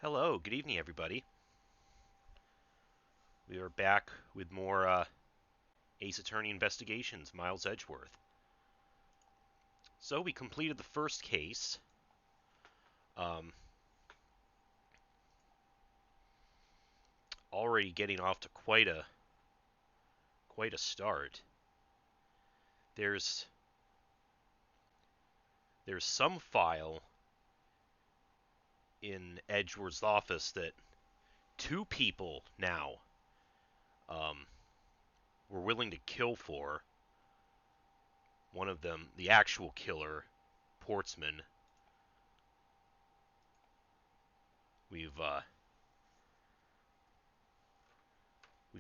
Hello, good evening, everybody. We are back with more Ace Attorney Investigations, Miles Edgeworth. So we completed the first case. Already getting off to quite a start. There's some file in Edgeworth's office that two people now were willing to kill for. One of them, the actual killer, Portsman. We've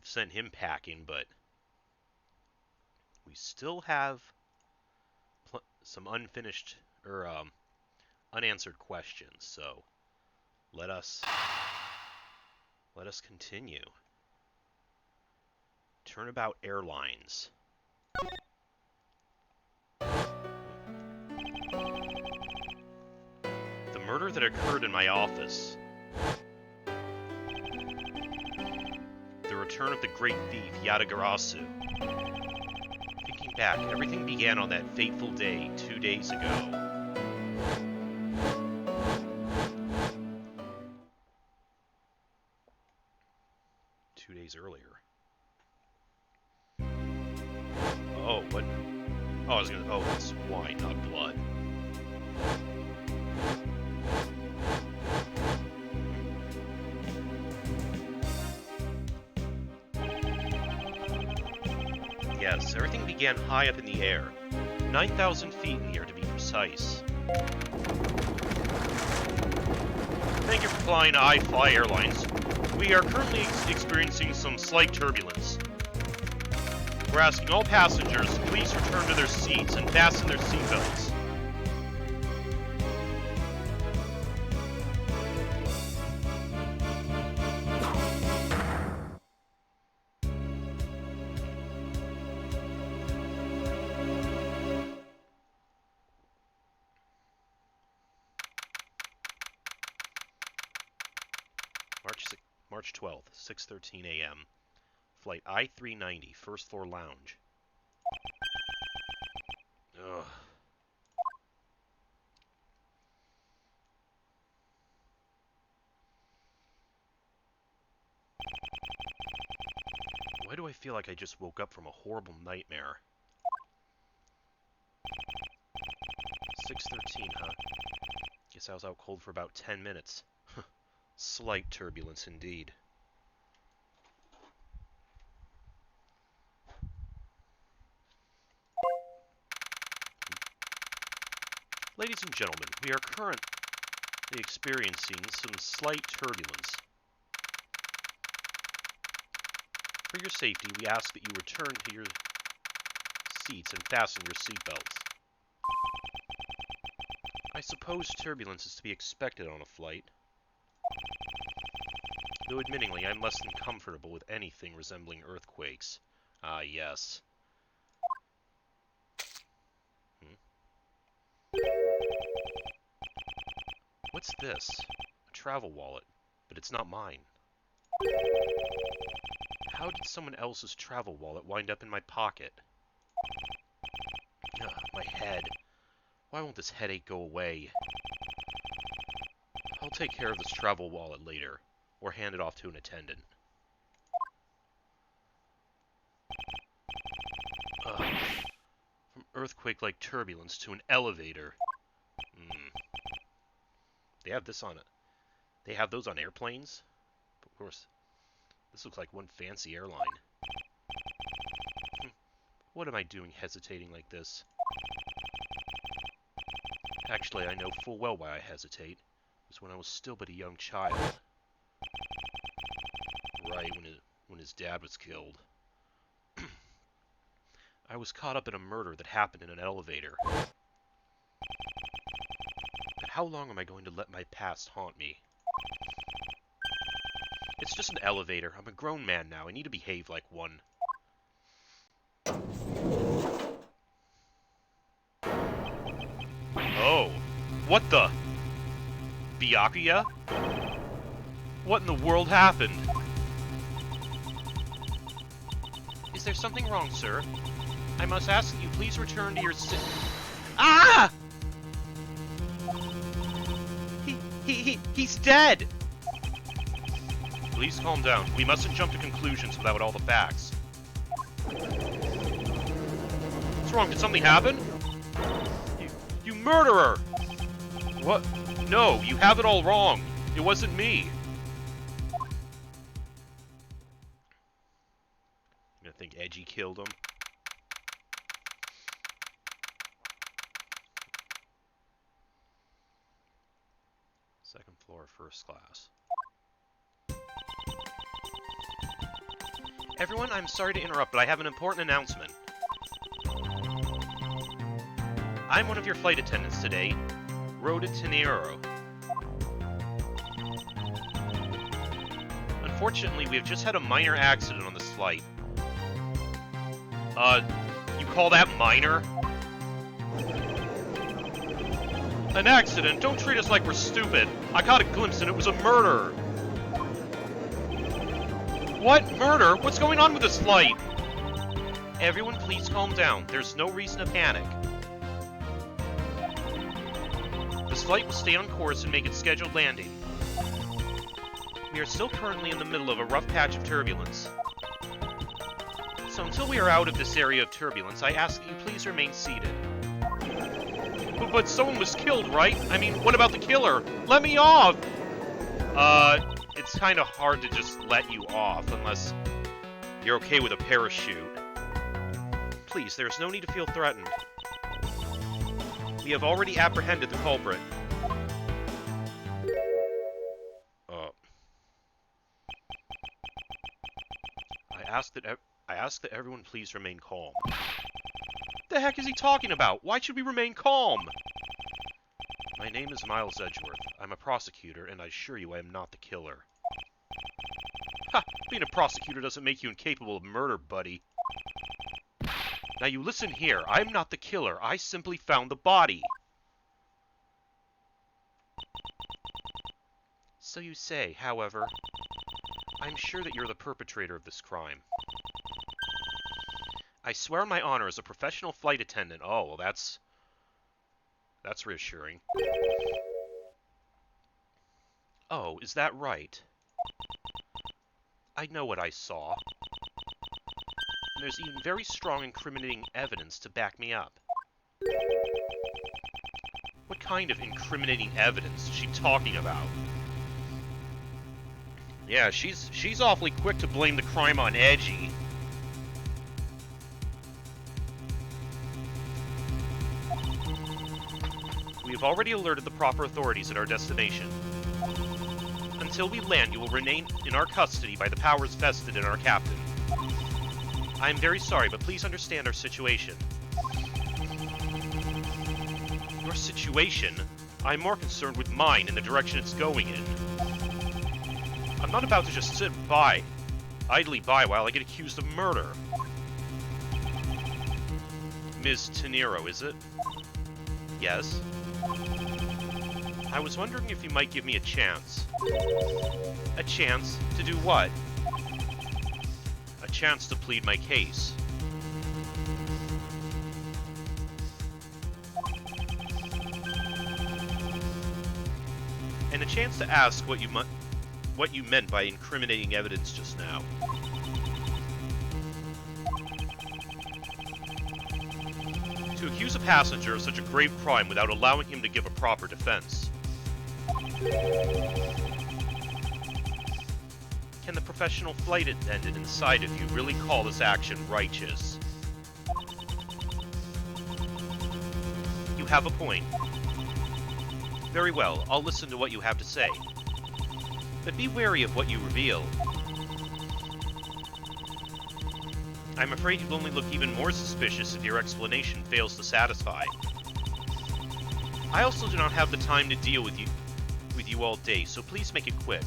sent him packing, but we still have some unfinished or unanswered questions. So let us continue. Turnabout Airlines. The murder that occurred in my office. The return of the great thief, Yadagarasu. Thinking back, everything began on that fateful day 2 days ago. 2 days earlier. Oh, what? Oh, I was gonna. Oh, it's wine, not blood. Yes, everything began high up in the air. 9,000 feet in the air, to be precise. Thank you for flying iFly Airlines. We are currently experiencing some slight turbulence. We're asking all passengers to please return to their seats and fasten their seatbelts. March 12th, 6:13 a.m. Flight I-390, first floor lounge. Ugh. Why do I feel like I just woke up from a horrible nightmare? 6:13, huh? Guess I was out cold for about 10 minutes. Slight turbulence indeed. Ladies and gentlemen, we are currently experiencing some slight turbulence. For your safety, we ask that you return to your seats and fasten your seatbelts. I suppose turbulence is to be expected on a flight. Though admittingly, I'm less than comfortable with anything resembling earthquakes. Ah, yes. What's this? A travel wallet, but it's not mine. How did someone else's travel wallet wind up in my pocket? Ugh, my head. Why won't this headache go away? I'll take care of this travel wallet later, or hand it off to an attendant. Ugh. From earthquake-like turbulence to an elevator. They have this on it. They have those on airplanes? Of course. This looks like one fancy airline. What am I doing hesitating like this? Actually, I know full well why I hesitate. It was when I was still but a young child. Right, when his dad was killed. I was caught up in a murder that happened in an elevator. But how long am I going to let my past haunt me? It's just an elevator. I'm a grown man now. I need to behave like one. Oh, what the? Byakuya? What in the world happened? Is there something wrong, sir? I must ask that you please return to your Ah! He's dead! Please calm down. We mustn't jump to conclusions without all the facts. What's wrong? Did something happen? You murderer! What? No, you have it all wrong. It wasn't me. I think Edgy killed him. Second floor, first class. Everyone, I'm sorry to interrupt, but I have an important announcement. I'm one of your flight attendants today, Rhoda Tenero. Unfortunately, we have just had a minor accident on this flight. You call that minor? An accident? Don't treat us like we're stupid. I caught a glimpse and it was a murder. What? Murder? What's going on with this flight? Everyone, please calm down. There's no reason to panic. This flight will stay on course and make its scheduled landing. We are still currently in the middle of a rough patch of turbulence. So until we are out of this area of turbulence, I ask that you please remain seated. But someone was killed, right? I mean, what about the killer? Let me off! It's kind of hard to just let you off, unless you're okay with a parachute. Please, there's no need to feel threatened. We have already apprehended the culprit. I ask that everyone please remain calm. The heck is he talking about? Why should we remain calm? My name is Miles Edgeworth. I'm a prosecutor, and I assure you I am not the killer. Ha! Being a prosecutor doesn't make you incapable of murder, buddy. Now you listen here. I'm not the killer. I simply found the body. So you say, however. I'm sure that you're the perpetrator of this crime. I swear on my honor as a professional flight attendant. Oh, well, that's reassuring. Oh, is that right? I know what I saw. And there's even very strong incriminating evidence to back me up. What kind of incriminating evidence is she talking about? Yeah, she's awfully quick to blame the crime on Edgy. We have already alerted the proper authorities at our destination. Until we land, you will remain in our custody by the powers vested in our captain. I am very sorry, but please understand our situation. Your situation? I am more concerned with mine and the direction it's going in. I'm not about to just sit idly by while I get accused of murder. Ms. Tenero, is it? Yes? I was wondering if you might give me a chance. A chance to do what? A chance to plead my case. And a chance to ask what you meant by incriminating evidence just now. To accuse a passenger of such a grave crime without allowing him to give a proper defense. Can the professional flight attendant inside of you really call this action righteous? You have a point. Very well, I'll listen to what you have to say. But be wary of what you reveal. I'm afraid you'll only look even more suspicious if your explanation fails to satisfy. I also do not have the time to deal with you all day, so please make it quick.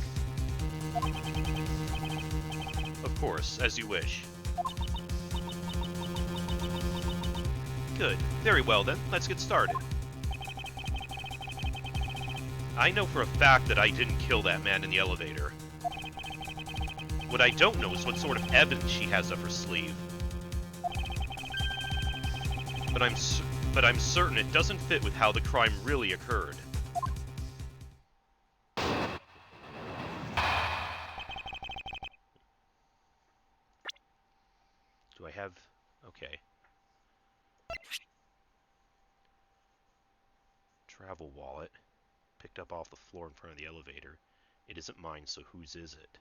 Of course, as you wish. Good. Very well then, let's get started. I know for a fact that I didn't kill that man in the elevator. What I don't know is what sort of evidence she has up her sleeve. But I'm certain it doesn't fit with how the crime really occurred. Do I have... Okay. Travel wallet. Picked up off the floor in front of the elevator. It isn't mine, so whose is it?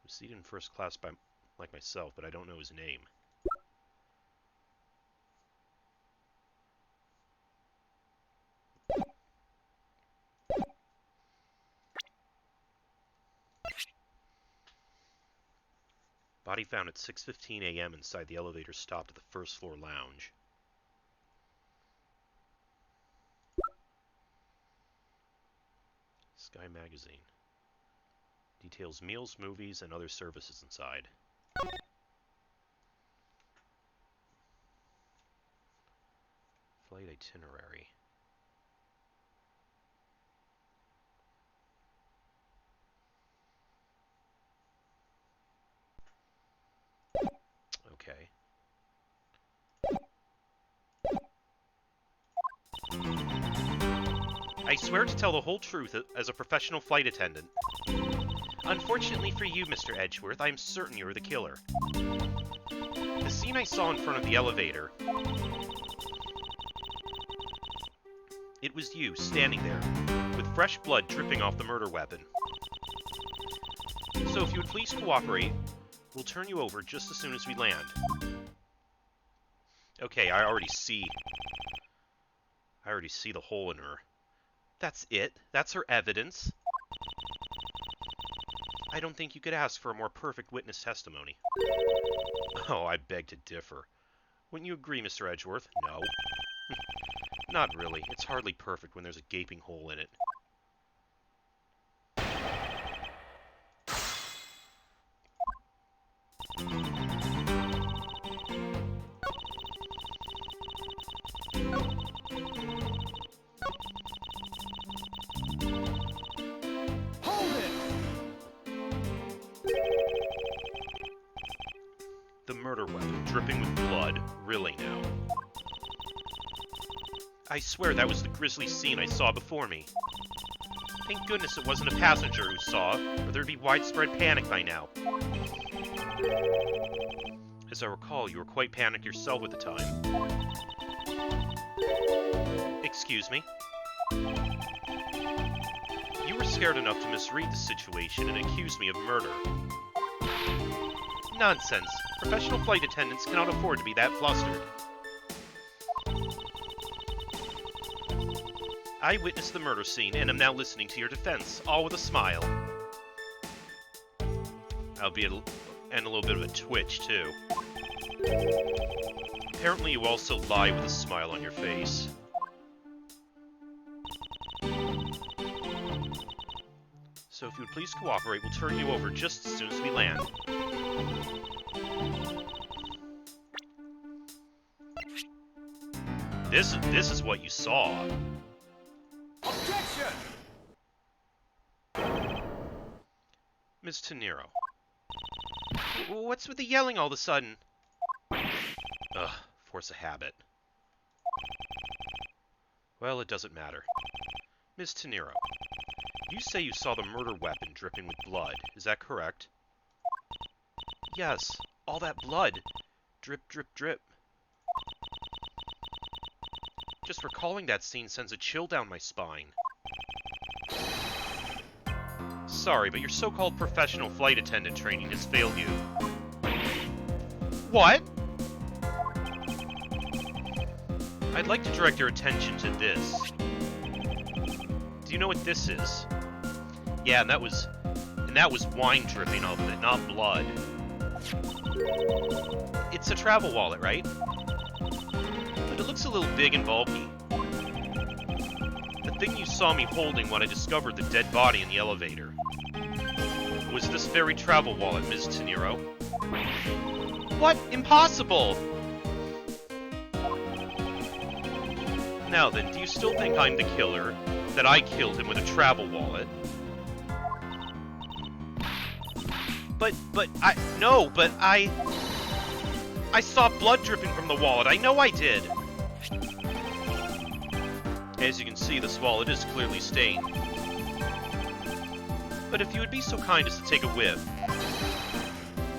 I'm seated in first class by like myself, but I don't know his name. Body found at 6:15 a.m. inside the elevator stopped at the first floor lounge. Sky Magazine. Details meals, movies, and other services inside. Flight itinerary. Okay. I swear to tell the whole truth as a professional flight attendant. Unfortunately for you, Mr. Edgeworth, I am certain you are the killer. The scene I saw in front of the elevator... It was you, standing there, with fresh blood dripping off the murder weapon. So if you would please cooperate, we'll turn you over just as soon as we land. Okay, I already see the hole in her. That's it. That's her evidence. I don't think you could ask for a more perfect witness testimony. Oh, I beg to differ. Wouldn't you agree, Mr. Edgeworth? No. Not really. It's hardly perfect when there's a gaping hole in it. The murder weapon, dripping with blood. Really now. I swear that was the grisly scene I saw before me. Thank goodness it wasn't a passenger who saw, or there'd be widespread panic by now. As I recall, you were quite panicked yourself at the time. Excuse me? You were scared enough to misread the situation and accuse me of murder. Nonsense. Professional flight attendants cannot afford to be that flustered. I witnessed the murder scene and am now listening to your defense, all with a smile. Albeit, and a little bit of a twitch, too. Apparently you also lie with a smile on your face. So if you would please cooperate, we'll turn you over just as soon as we land. This is what you saw. Objection! Ms. Tenero. What's with the yelling all of a sudden? Ugh, force of habit. Well, it doesn't matter. Ms. Tenero, you say you saw the murder weapon dripping with blood, is that correct? Yes, all that blood. Drip, drip, drip. Just recalling that scene sends a chill down my spine. Sorry, but your so-called professional flight attendant training has failed you. What? I'd like to direct your attention to this. Do you know what this is? Yeah, and that was wine dripping off of it, not blood. It's a travel wallet, right? But it looks a little big and bulky. The thing you saw me holding when I discovered the dead body in the elevator was this very travel wallet, Ms. Tenero. What? Impossible! Now then, do you still think I'm the killer? That I killed him with a travel wallet? I saw blood dripping from the wallet. I know I did. As you can see, this wallet is clearly stained. But if you would be so kind as to take a whiff,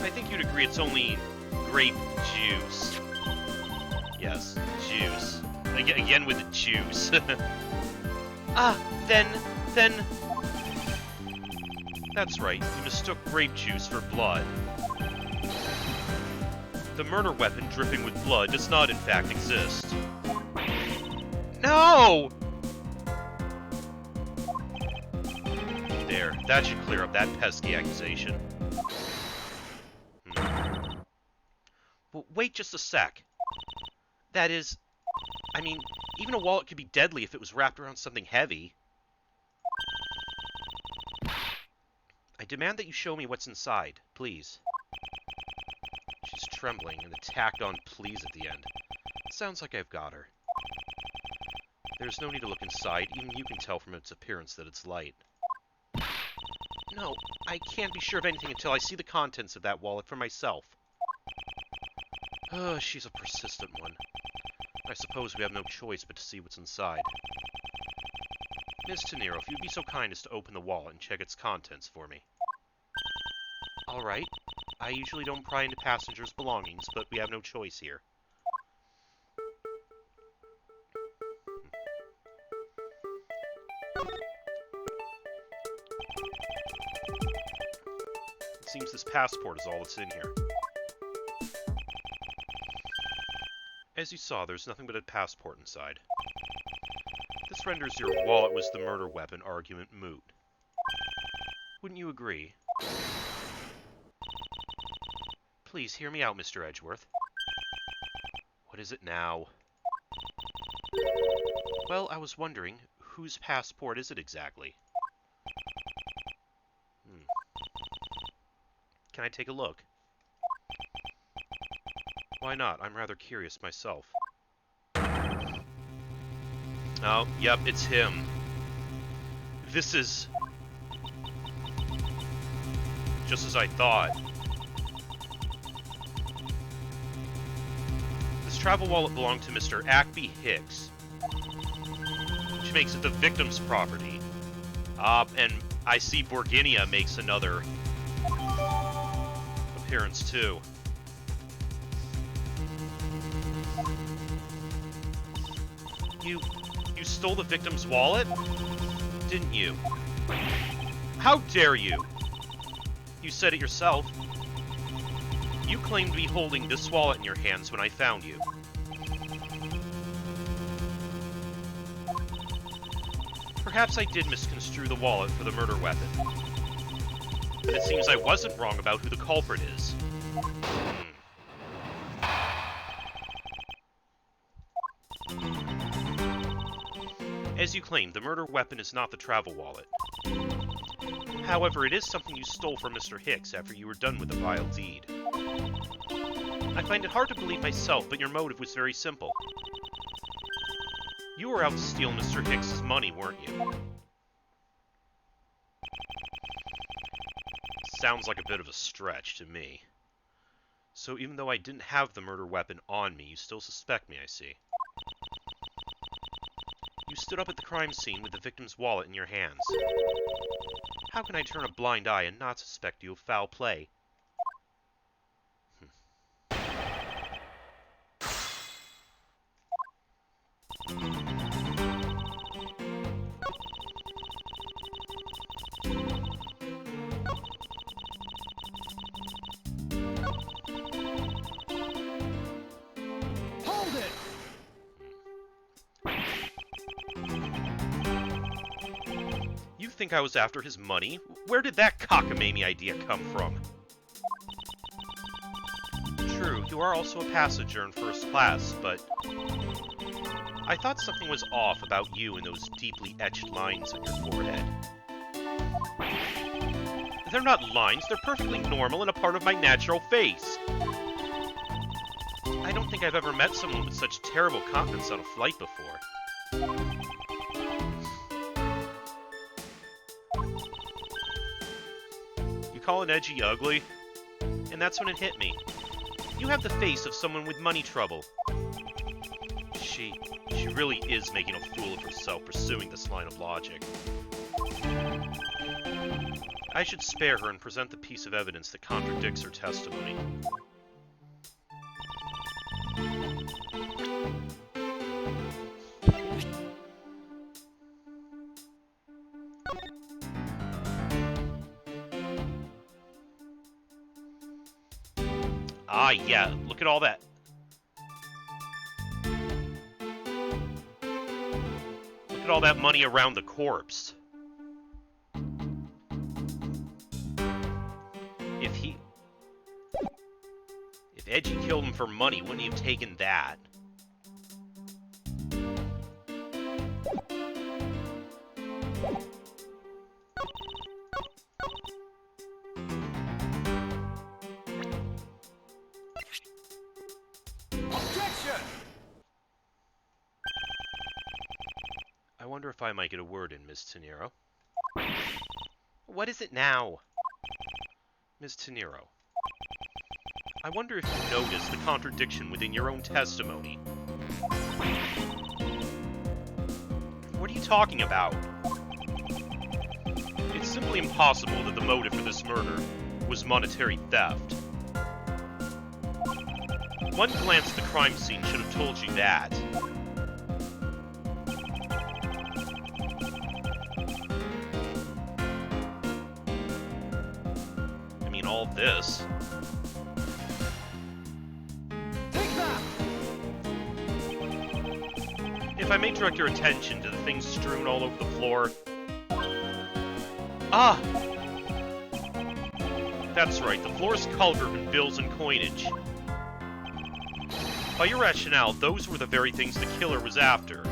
I think you'd agree it's only grape juice. Yes, juice. Again with the juice. Then... That's right, you mistook grape juice for blood. The murder weapon dripping with blood does not in fact exist. No! There, that should clear up that pesky accusation. Well, wait just a sec. That is... I mean, even a wallet could be deadly if it was wrapped around something heavy. I demand that you show me what's inside, please. She's trembling, and the tacked-on please at the end. Sounds like I've got her. There's no need to look inside. Even you can tell from its appearance that it's light. No, I can't be sure of anything until I see the contents of that wallet for myself. She's a persistent one. I suppose we have no choice but to see what's inside. Miss Tenero, if you'd be so kind as to open the wallet and check its contents for me. All right. I usually don't pry into passengers' belongings, but we have no choice here. It seems this passport is all that's in here. As you saw, there's nothing but a passport inside. This renders your wallet was the murder weapon argument moot. Wouldn't you agree? Please, hear me out, Mr. Edgeworth. What is it now? Well, I was wondering, whose passport is it exactly? Can I take a look? Why not? I'm rather curious myself. Oh, yep, it's him. This is... just as I thought. This travel wallet belonged to Mr. Acby Hicks, which makes it the victim's property. And I see Borginia makes another appearance, too. You stole the victim's wallet? Didn't you? How dare you? You said it yourself. You claimed to be holding this wallet in your hands when I found you. Perhaps I did misconstrue the wallet for the murder weapon. But it seems I wasn't wrong about who the culprit is. As you claimed, the murder weapon is not the travel wallet. However, it is something you stole from Mr. Hicks after you were done with the vile deed. I find it hard to believe myself, but your motive was very simple. You were out to steal Mr. Hicks's money, weren't you? Sounds like a bit of a stretch to me. So even though I didn't have the murder weapon on me, you still suspect me, I see. You stood up at the crime scene with the victim's wallet in your hands. How can I turn a blind eye and not suspect you of foul play? Hold it! You think I was after his money? Where did that cockamamie idea come from? True, you are also a passenger in first class, but... I thought something was off about you and those deeply etched lines on your forehead. They're not lines, they're perfectly normal and a part of my natural face. I don't think I've ever met someone with such terrible confidence on a flight before. You call an Edgy ugly? And that's when it hit me. You have the face of someone with money trouble. She really is making a fool of herself pursuing this line of logic. I should spare her and present the piece of evidence that contradicts her testimony. Ah, yeah, look at all that. Look at all that money around the corpse. If Edgy killed him for money, wouldn't he have taken that? I wonder if I might get a word in, Ms. Tenero. What is it now? Ms. Tenero, I wonder if you noticed the contradiction within your own testimony. What are you talking about? It's simply impossible that the motive for this murder was monetary theft. One glance at the crime scene should have told you that. I mean, all this. If I may direct your attention to the things strewn all over the floor. Ah! That's right, the floor is covered in bills and coinage. By your rationale, those were the very things the killer was after.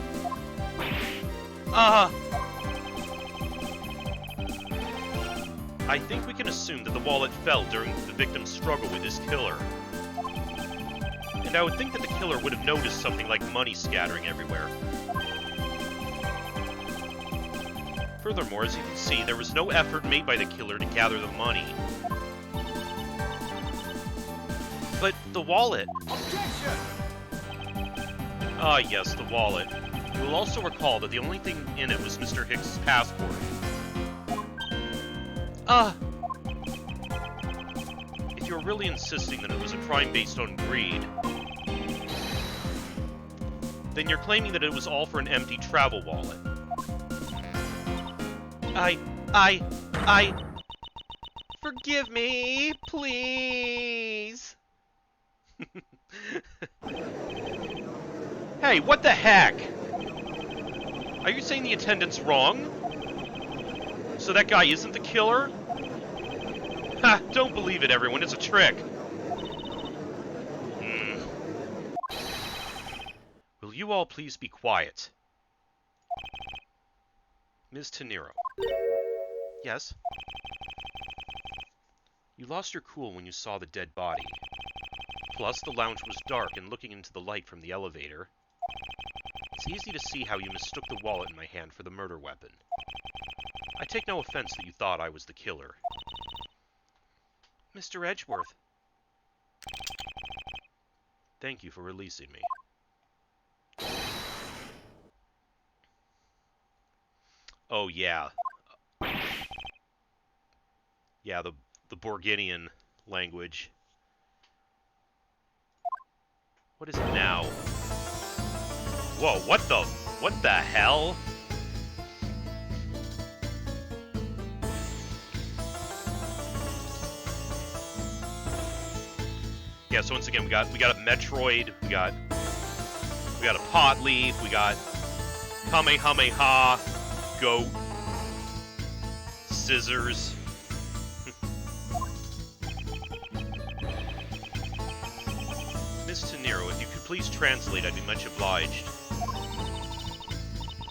I think we can assume that the wallet fell during the victim's struggle with his killer. And I would think that the killer would have noticed something like money scattering everywhere. Furthermore, as you can see, there was no effort made by the killer to gather the money. But the wallet... Objection! Ah, yes, the wallet. You will also recall that the only thing in it was Mr. Hicks' passport. If you're really insisting that it was a crime based on greed, then you're claiming that it was all for an empty travel wallet. Forgive me, please. Hey, what the heck? Are you saying the attendant's wrong? So that guy isn't the killer? Ha! Don't believe it, everyone. It's a trick. Will you all please be quiet? Ms. Tenero. Yes? You lost your cool when you saw the dead body. Plus, the lounge was dark, and looking into the light from the elevator, it's easy to see how you mistook the wallet in my hand for the murder weapon. I take no offense that you thought I was the killer. Mr. Edgeworth. Thank you for releasing me. Oh, yeah. Yeah, the Borginian language. What is it now? Whoa, what the hell? Yeah, so once again, we got a Metroid, we got a pot leaf, we got Kamehameha, goat, scissors. Miss Tenero, if you could please translate, I'd be much obliged.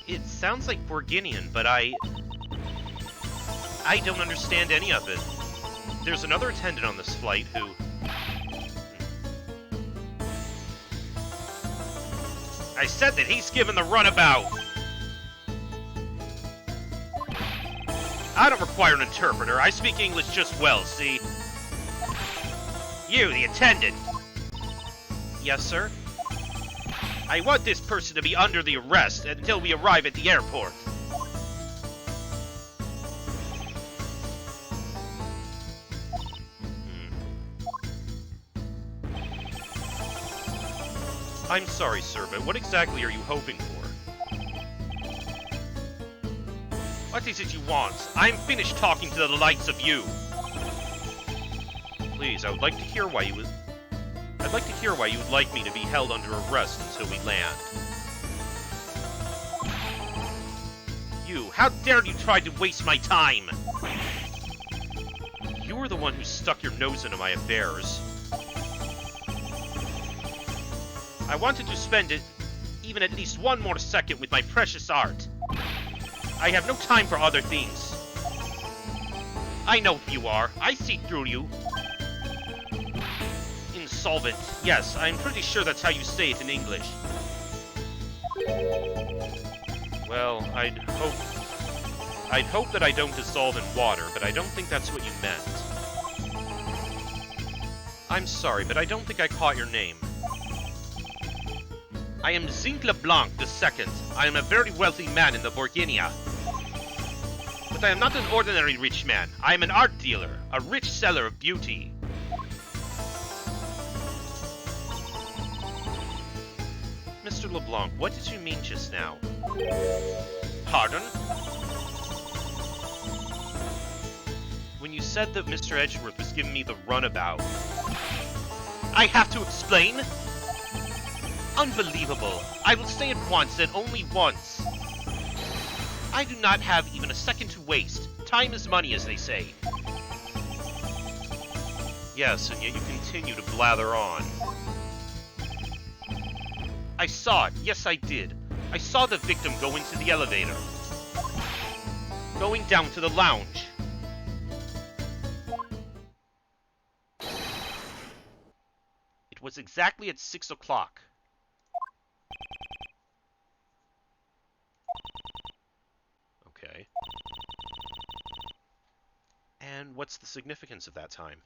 It sounds like Borginian, but I don't understand any of it. There's another attendant on this flight who... I said that he's given the runabout! I don't require an interpreter. I speak English just well, see? You, the attendant. Yes, sir? I want this person to be under the arrest until we arrive at the airport. I'm sorry, sir, but what exactly are you hoping for? What is it you want? I'm finished talking to the likes of you. Please, I would like to hear why you would... I'd like to hear why you would like me to be held under arrest until we land. You, how dare you try to waste my time? You were the one who stuck your nose into my affairs. I wanted to spend it, even at least one more second with my precious art. I have no time for other things. I know who you are. I see through you. Insolvent. Yes, I'm pretty sure that's how you say it in English. Well, I'd hope that I don't dissolve in water, but I don't think that's what you meant. I'm sorry, but I don't think I caught your name. I am Zinc LeBlanc II. I am a very wealthy man in the Bourguignon. But I am not an ordinary rich man. I am an art dealer, a rich seller of beauty. Mr. LeBlanc, what did you mean just now? Pardon? When you said that Mr. Edgeworth was giving me the runabout... I have to explain? Unbelievable. I will say it once and only once. I do not have even a second to waste. Time is money, as they say. Yes, and yet you continue to blather on. I saw it. Yes, I did. I saw the victim go into the elevator. Going down to the lounge. It was exactly at 6 o'clock. Okay. And what's the significance of that time?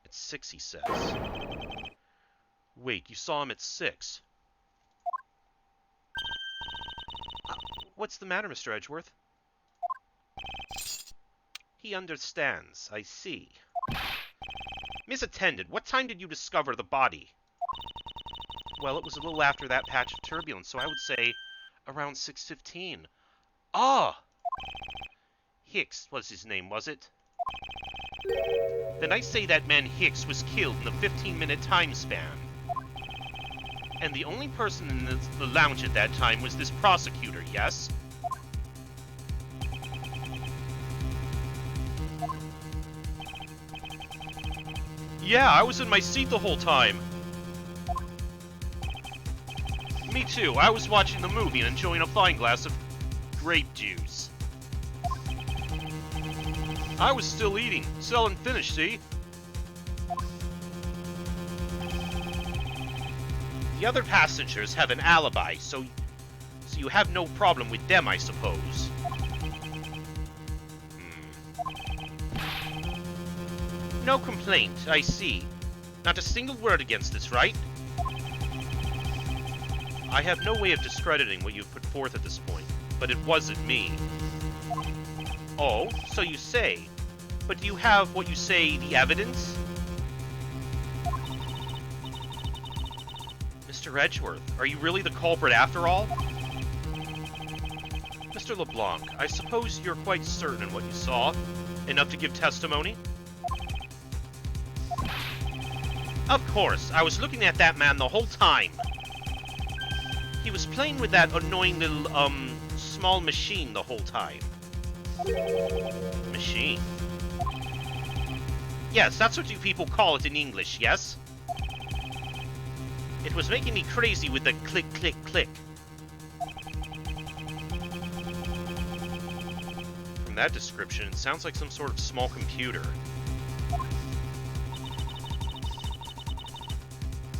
It's 6, he says. Wait, you saw him at 6. What's the matter, Mr. Edgeworth? He understands, I see. Miss Attendant, what time did you discover the body? Well, it was a little after that patch of turbulence, so I would say around 6:15. Ah! Hicks was his name, was it? Then I say that man Hicks was killed in the 15-minute time span. And the only person in the lounge at that time was this prosecutor, yes? Yeah, I was in my seat the whole time. Me too. I was watching the movie and enjoying a fine glass of grape juice. I was still eating. Still unfinished, see? The other passengers have an alibi, so you have no problem with them, I suppose. No complaint, I see. Not a single word against this, right? I have no way of discrediting what you've put forth at this point, but it wasn't me. Oh, so you say. But do you have, what you say, the evidence? Mr. Edgeworth, are you really the culprit after all? Mr. LeBlanc, I suppose you're quite certain in what you saw? Enough to give testimony? Of course, I was looking at that man the whole time. He was playing with that annoying little, small machine the whole time. Machine? Yes, that's what you people call it in English, yes? It was making me crazy with the click, click, click. From that description, it sounds like some sort of small computer.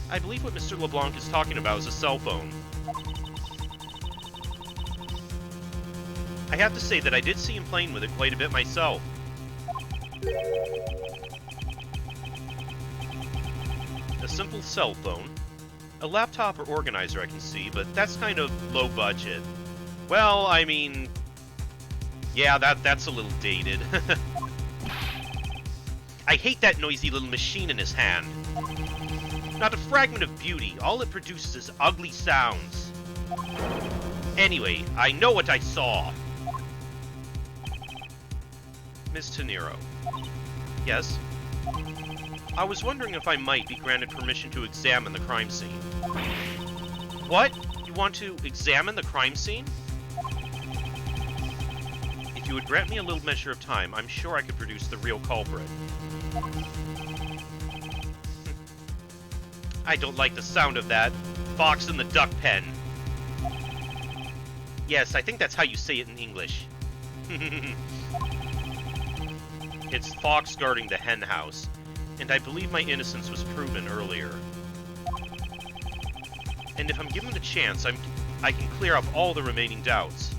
I believe what Mr. LeBlanc is talking about is a cell phone. I have to say that I did see him playing with it quite a bit myself. A simple cell phone. A laptop or organizer I can see, but that's kind of low budget. Well, I mean... yeah, that's a little dated. I hate that noisy little machine in his hand. Not a fragment of beauty. All it produces is ugly sounds. Anyway, I know what I saw. Ms. Tenero. Yes? I was wondering if I might be granted permission to examine the crime scene. What? You want to examine the crime scene? If you would grant me a little measure of time, I'm sure I could produce the real culprit. I don't like the sound of that. Fox in the duck pen. Yes, I think that's how you say it in English. It's Fox guarding the hen house, and I believe my innocence was proven earlier. And if I'm given the chance, I can clear up all the remaining doubts.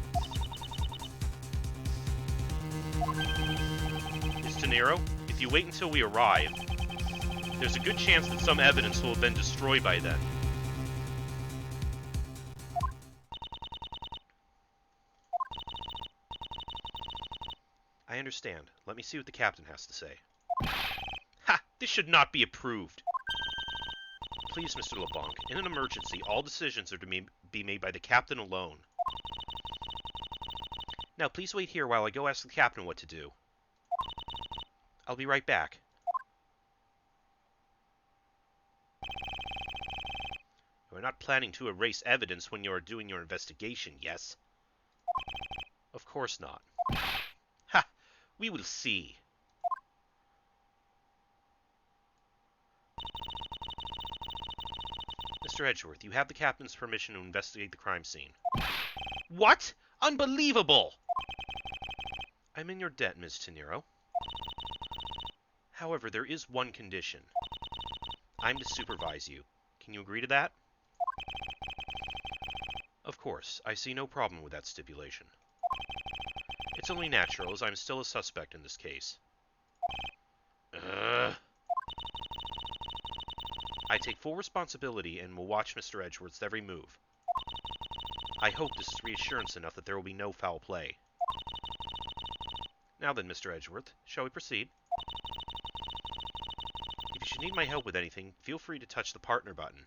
Ms. Tenero, if you wait until we arrive, there's a good chance that some evidence will have been destroyed by then. I understand. Let me see what the captain has to say. Ha! This should not be approved. Please, Mr. LeBlanc, in an emergency, all decisions are to be made by the captain alone. Now, please wait here while I go ask the captain what to do. I'll be right back. You're not planning to erase evidence when you are doing your investigation, yes? Of course not. Ha! We will see. Mr. Edgeworth, you have the captain's permission to investigate the crime scene. What? Unbelievable! I'm in your debt, Ms. Tenero. However, there is one condition. I'm to supervise you. Can you agree to that? Of course, I see no problem with that stipulation. It's only natural, as I'm still a suspect in this case. I take full responsibility and will watch Mr. Edgeworth's every move. I hope this is reassurance enough that there will be no foul play. Now then, Mr. Edgeworth, shall we proceed? If you should need my help with anything, feel free to touch the partner button.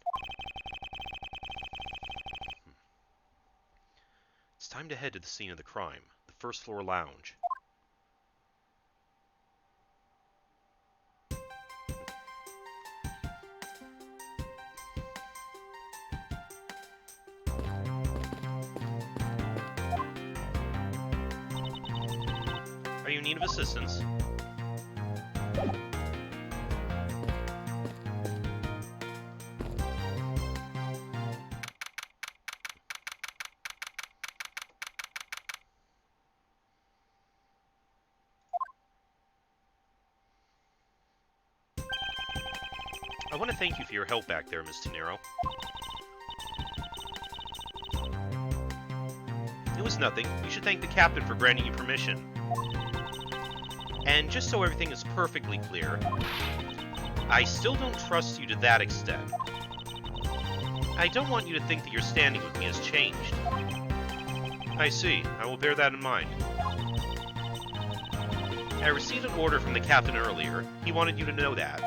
It's time to head to the scene of the crime, the first floor lounge. Are you in need of assistance? I want to thank you for your help back there, Ms. Tenero. It was nothing. You should thank the captain for granting you permission. And just so everything is perfectly clear, I still don't trust you to that extent. I don't want you to think that your standing with me has changed. I see. I will bear that in mind. I received an order from the captain earlier. He wanted you to know that.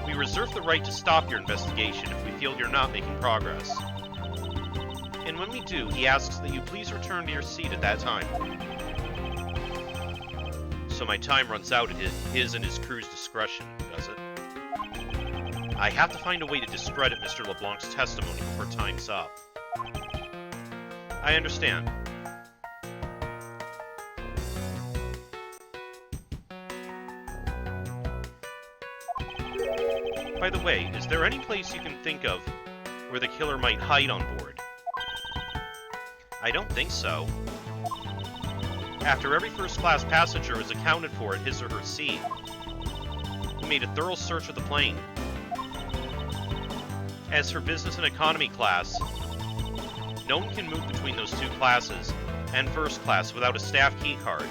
We reserve the right to stop your investigation if we feel you're not making progress. And when we do, he asks that you please return to your seat at that time. So my time runs out at his and his crew's discretion, does it? I have to find a way to discredit Mr. LeBlanc's testimony before time's up. I understand. By the way, is there any place you can think of where the killer might hide on board? I don't think so. After every first-class passenger is accounted for at his or her seat, we made a thorough search of the plane. As for business and economy class, No one can move between those two classes and first class without a staff keycard.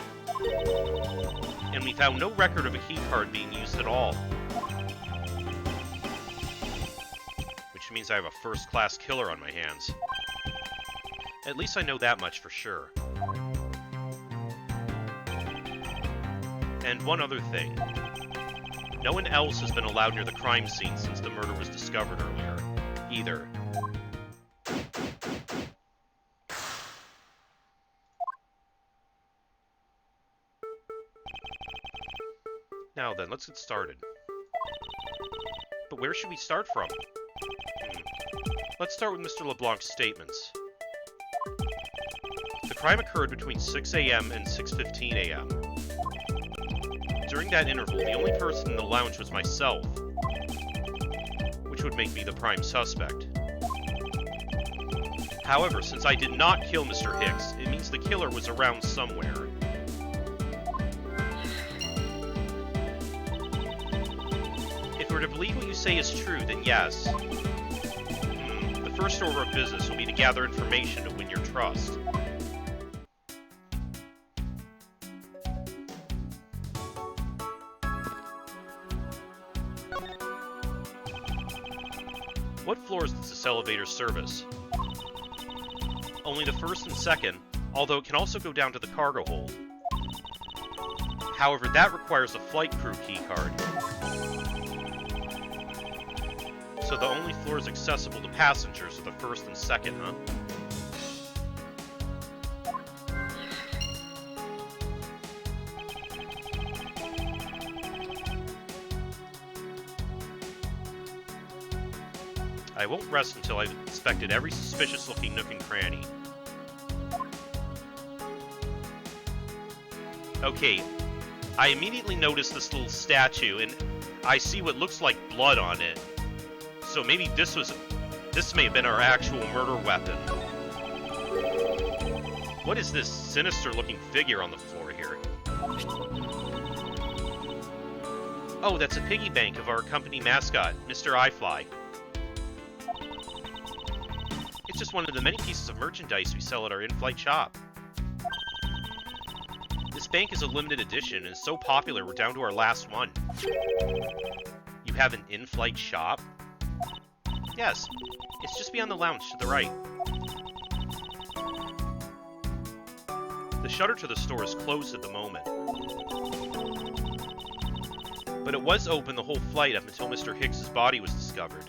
And we found no record of a keycard being used at all. Which means I have a first-class killer on my hands. At least I know that much for sure. And one other thing. No one else has been allowed near the crime scene since the murder was discovered earlier, either. Now then, let's get started. But where should we start from? Let's start with Mr. LeBlanc's statements. The crime occurred between 6 a.m. and 6:15 a.m. During that interval, the only person in the lounge was myself, which would make me the prime suspect. However, since I did not kill Mr. Hicks, it means the killer was around somewhere. If we're to believe what you say is true, then yes. The first order of business will be to gather information to win your trust. What floors does this elevator service? Only the first and second, although it can also go down to the cargo hold. However, that requires a flight crew keycard. So the only floors accessible to passengers are the first and second, huh? I won't rest until I've inspected every suspicious-looking nook and cranny. Okay, I immediately noticed this little statue, and I see what looks like blood on it. So maybe this may have been our actual murder weapon. What is this sinister-looking figure on the floor here? Oh, that's a piggy bank of our company mascot, Mr. iFly. It's just one of the many pieces of merchandise we sell at our in-flight shop. This bank is a limited edition and is so popular we're down to our last one. You have an in-flight shop? Yes, it's just beyond the lounge to the right. The shutter to the store is closed at the moment. But it was open the whole flight up until Mr. Hicks's body was discovered.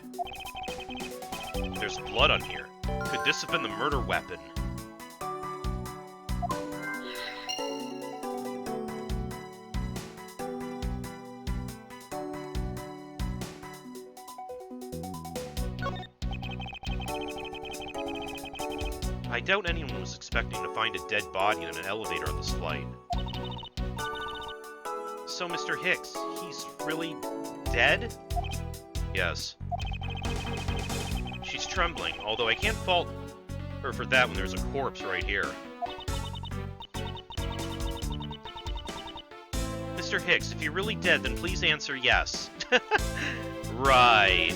There's blood on here. Could this have been the murder weapon? I doubt anyone was expecting to find a dead body in an elevator on this flight. So, Mr. Hicks, he's really dead? Yes. She's trembling, although I can't fault her for that when there's a corpse right here. Mr. Hicks, if you're really dead, then please answer yes. Right.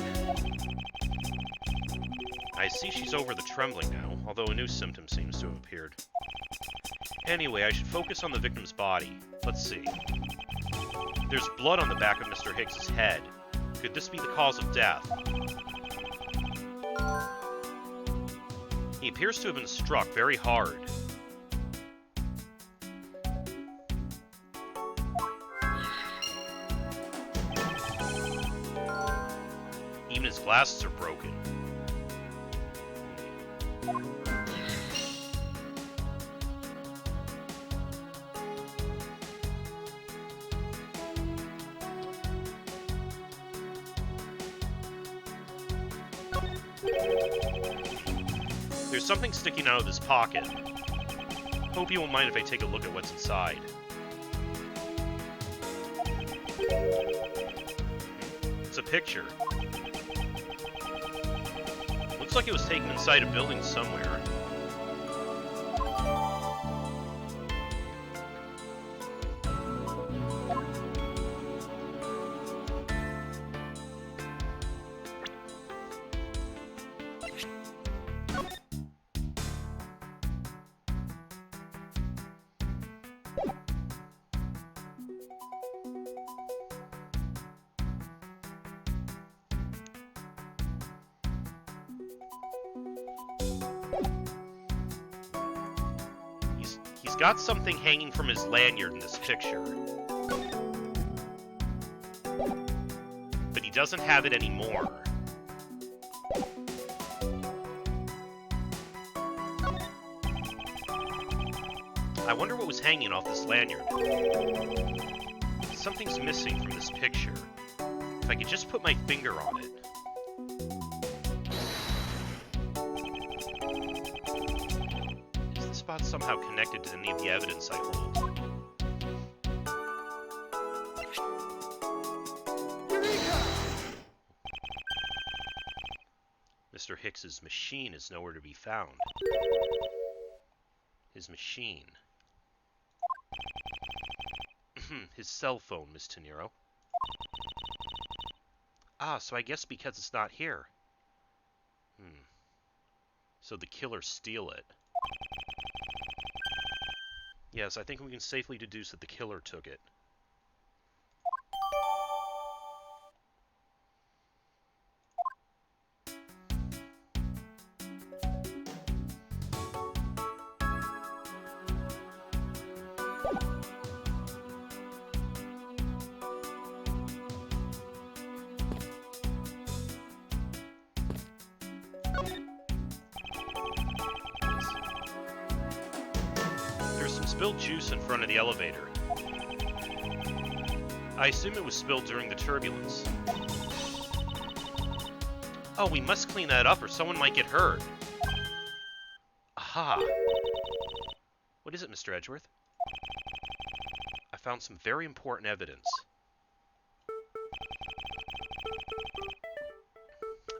I see she's over the trembling now, although a new symptom seems to have appeared. Anyway, I should focus on the victim's body. Let's see. There's blood on the back of Mr. Hicks's head. Could this be the cause of death? He appears to have been struck very hard. Even his glasses are broken. There's something sticking out of this pocket. Hope you won't mind if I take a look at what's inside. It's a picture. Looks like it was taken inside a building somewhere. He's got something hanging from his lanyard in this picture. But he doesn't have it anymore. I wonder what was hanging off this lanyard. Something's missing from this picture. If I could just put my finger on it. Is the spot somehow connected to any of the evidence I hold? Mr. Hicks's machine is nowhere to be found. His machine. His cell phone, Miss Tenero. Ah, so I guess because it's not here. So the killer steal it. Yes, I think we can safely deduce that the killer took it. Spilled juice in front of the elevator. I assume it was spilled during the turbulence. Oh, we must clean that up or someone might get hurt. Aha. What is it, Mr. Edgeworth? I found some very important evidence.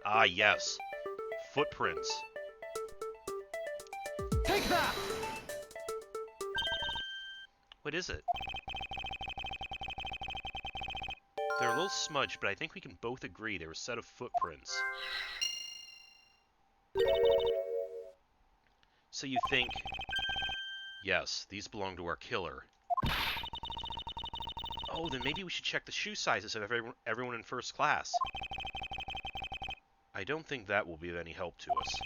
Ah, yes. Footprints. Take that! What is it? They're a little smudged, but I think we can both agree they were a set of footprints. So you think... Yes, these belong to our killer. Oh, then maybe we should check the shoe sizes of everyone in first class. I don't think that will be of any help to us.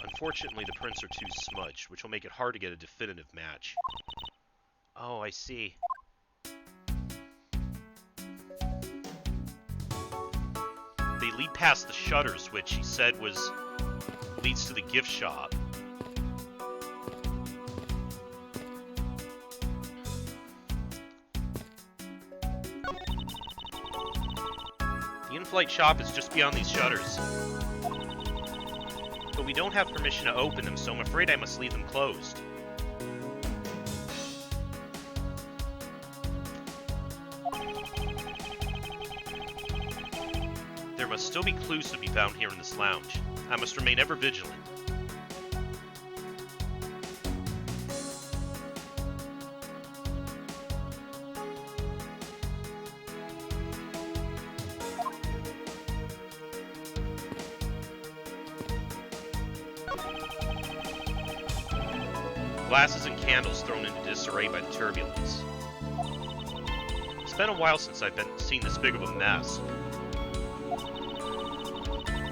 Unfortunately, the prints are too smudged, which will make it hard to get a definitive match. Oh, I see. They lead past the shutters, which he said leads to the gift shop. The in-flight shop is just beyond these shutters. But we don't have permission to open them, so I'm afraid I must leave them closed. There must still be clues to be found here in this lounge. I must remain ever vigilant. Glasses and candles thrown into disarray by the turbulence. It's been a while since I've seen this big of a mess.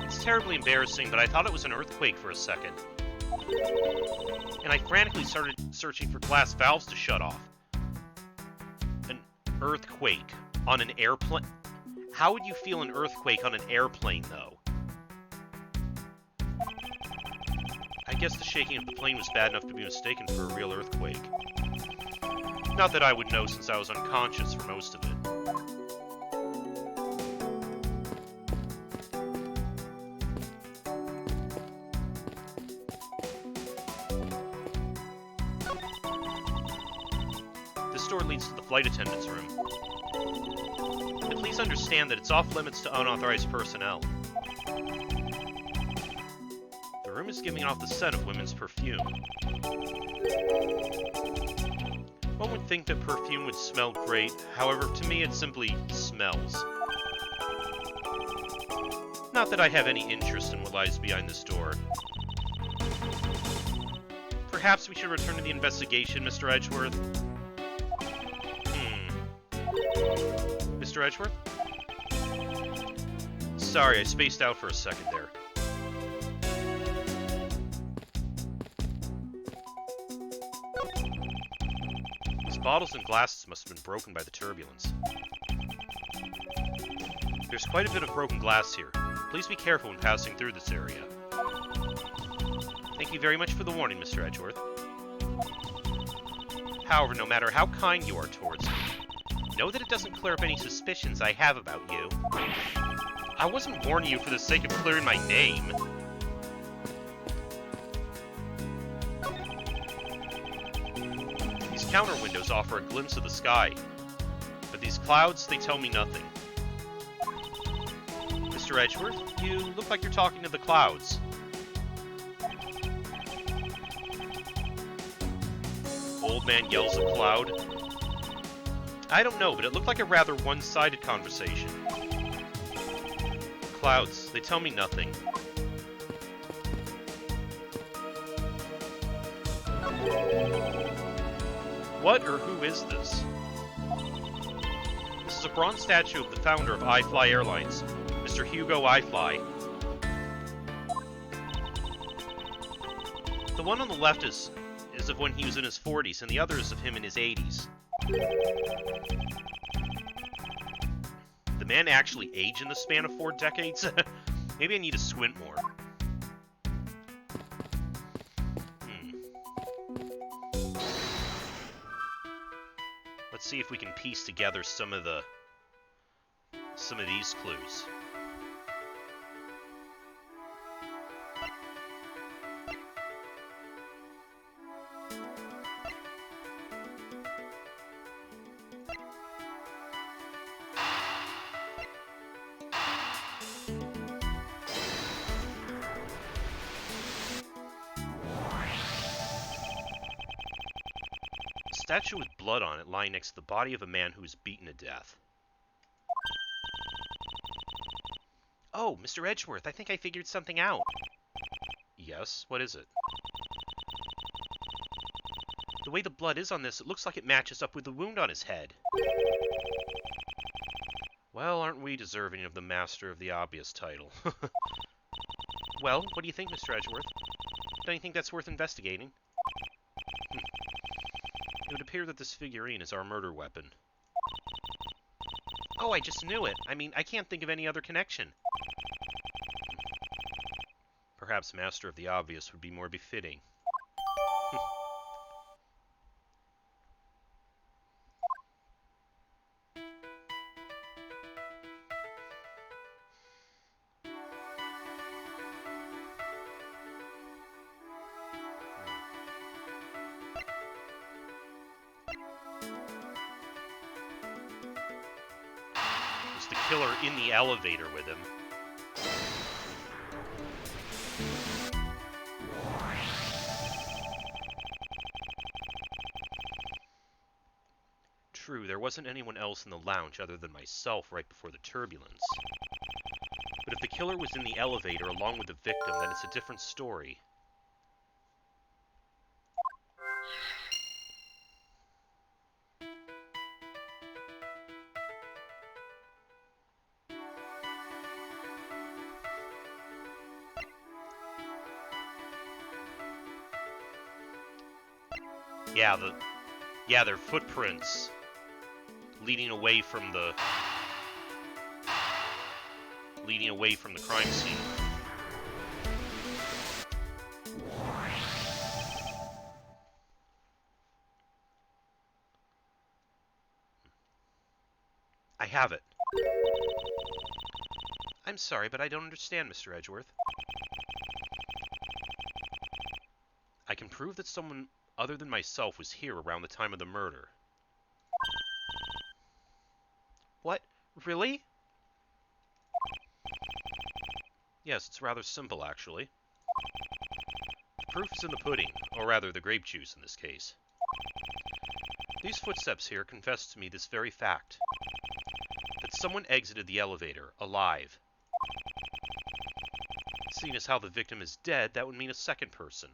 It's terribly embarrassing, but I thought it was an earthquake for a second. And I frantically started searching for glass valves to shut off. An earthquake on an airplane? How would you feel an earthquake on an airplane, though? I guess the shaking of the plane was bad enough to be mistaken for a real earthquake. Not that I would know since I was unconscious for most of it. This door leads to the flight attendant's room. But please understand that it's off limits to unauthorized personnel. The room is giving off the scent of women's perfume. One would think that perfume would smell great, however, to me it simply smells. Not that I have any interest in what lies behind this door. Perhaps we should return to the investigation, Mr. Edgeworth? Mr. Edgeworth? Sorry, I spaced out for a second there. These bottles and glasses must have been broken by the turbulence. There's quite a bit of broken glass here. Please be careful when passing through this area. Thank you very much for the warning, Mr. Edgeworth. However, no matter how kind you are towards me, know that it doesn't clear up any suspicions I have about you. I wasn't warning you for the sake of clearing my name. These counter windows offer a glimpse of the sky, but these clouds, they tell me nothing. Mr. Edgeworth, you look like you're talking to the clouds. Old man yells at cloud. I don't know, but it looked like a rather one-sided conversation. Clouds, they tell me nothing. What or who is this? This is a bronze statue of the founder of iFly Airlines, Mr. Hugo iFly. The one on the left is of when he was in his 40s, and the other is of him in his 80s. The man actually aged in the span of 4 decades? Maybe I need to squint more. Let's see if we can piece together some of these clues. Statue with blood on it lying next to the body of a man who was beaten to death. Oh, Mr. Edgeworth, I think I figured something out. Yes? What is it? The way the blood is on this, it looks like it matches up with the wound on his head. Well, aren't we deserving of the Master of the Obvious title? Well, what do you think, Mr. Edgeworth? Don't you think that's worth investigating? It would appear that this figurine is our murder weapon. Oh, I just knew it. I mean, I can't think of any other connection. Perhaps Master of the Obvious would be more befitting. The killer in the elevator with him. True, there wasn't anyone else in the lounge other than myself right before the turbulence. But if the killer was in the elevator along with the victim, then it's a different story. Yeah, their footprints leading away from the crime scene. I have it. I'm sorry, but I don't understand, Mr. Edgeworth. I can prove that someone other than myself was here around the time of the murder. What? Really? Yes, it's rather simple, actually. The proof is in the pudding, or rather the grape juice in this case. These footsteps here confess to me this very fact. That someone exited the elevator, alive. Seeing as how the victim is dead, that would mean a second person.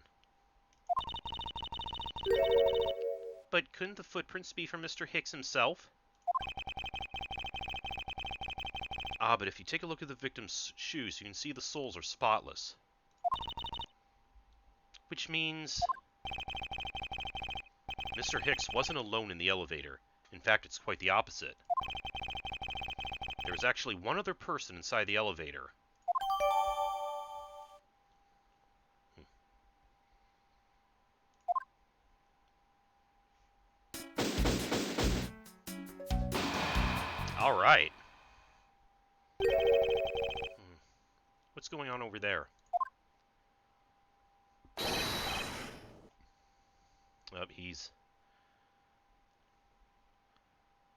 But couldn't the footprints be from Mr. Hicks himself? Ah, but if you take a look at the victim's shoes, you can see the soles are spotless. Which means... Mr. Hicks wasn't alone in the elevator. In fact, it's quite the opposite. There was actually one other person inside the elevator. All right. What's going on over there? Oh, he's...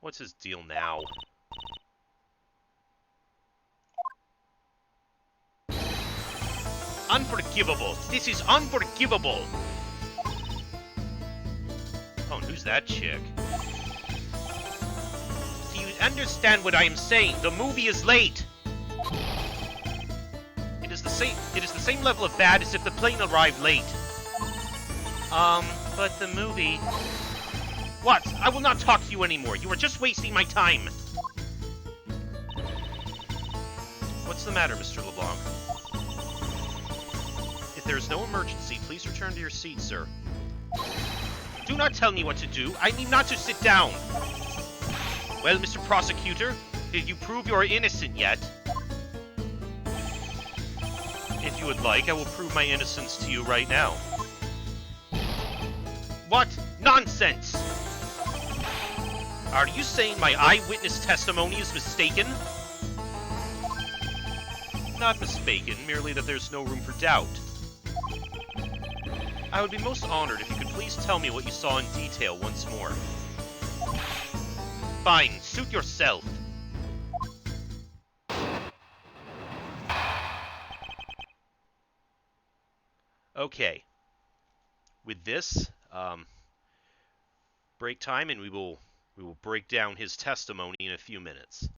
What's his deal now? Unforgivable! This is unforgivable! Oh, and who's that chick? Do you understand what I am saying? The movie is late! It is the same level of bad as if the plane arrived late. But the movie... What? I will not talk to you anymore. You are just wasting my time. What's the matter, Mr. LeBlanc? If there is no emergency, please return to your seat, sir. Do not tell me what to do. I need not to sit down. Well, Mr. Prosecutor, did you prove you are innocent yet? If you would like, I will prove my innocence to you right now. What? Nonsense! Are you saying my eyewitness testimony is mistaken? Not mistaken, merely that there's no room for doubt. I would be most honored if you could please tell me what you saw in detail once more. Fine, suit yourself. Okay. With this, break time, and we will break down his testimony in a few minutes.